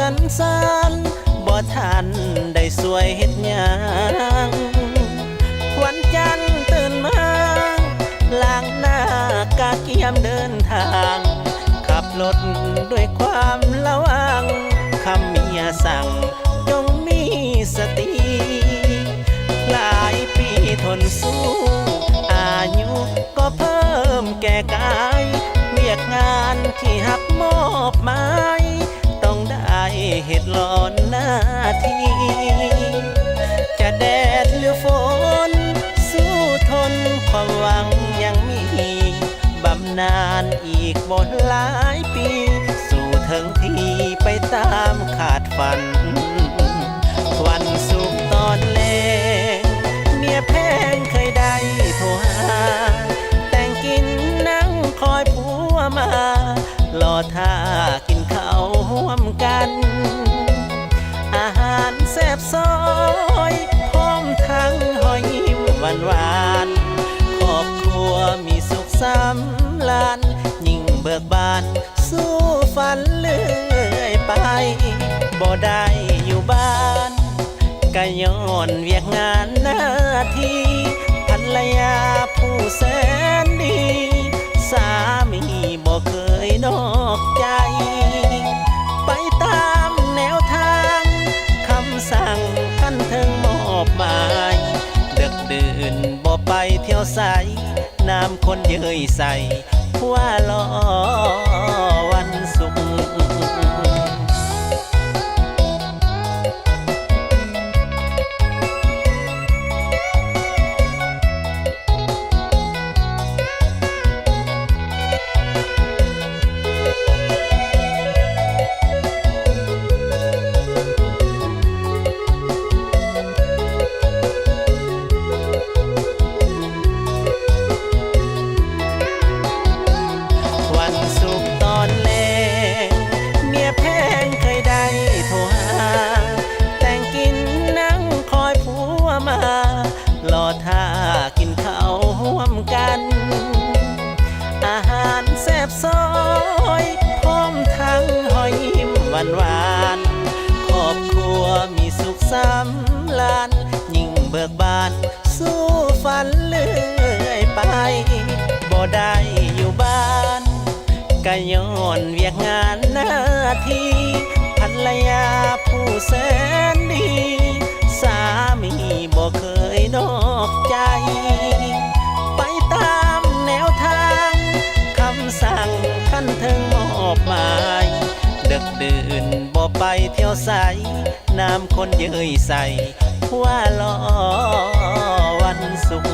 อนสานบ่ทันได้สวยเฮ็ดหยังวันจันทร์ตื่นมาล้างหน้ากะเกียมเดินทางขับรถด้วยความระวังคำเมียสั่งจงมีสติหลายปีทนสู้อายุก็เพิ่มแก่กายเวียกงานที่หักมอบหมายต้องได้เหตุหลอนหน้าที่จะแดดหรือฝนสู้ทนความหวังยังมีบำนาญอีกบนหลายปีสู่ถึงที่ไปตามขาดฝันวันสุขตอนแลงเมียแพงเคยได้โทรหาแต่งกินนั่งคอยผัวมารอท่ากินข้าวร่วมกันอาหารแซ่บซอยพร้อมทั้งหอยยิ้มหวานครอบครัวมีสุขสำราญยิ่งเบิกบานสู้ฝันเลื่อยไปบ่ได้อยู่บ้านก็ย้อนเวียกงานหน้าที่ภรรยาผู้แสนดีสามีบ่เคยนอกใจไปตามแนวทางคำสั่งท่านถึงมอบหมายดึกดื่นบ่ไปเที่ยวใสน้ำคนเย้ยใส่ว่ารอวันสุขรอท่ากินข้าวร่วมกันอาหารแซ่บซอยพร้อมทั้งหอยยิ้มหวานครอบครัวมีสุขสำราญยิ่งเบิกบานสู้ฝันเลื่อยไปบ่ได้อยู่บ้านก็ย้อนเวียกงานหน้าที่ภรรยาผู้แสนดีสามีบ่เคยนอกใจไปตามแนวทางคำสั่งท่านถึงมอบหมายดึกดื่นบ่ไปเที่ยวใสน้ำคนเย้ยใส่ว่ารอวันสุข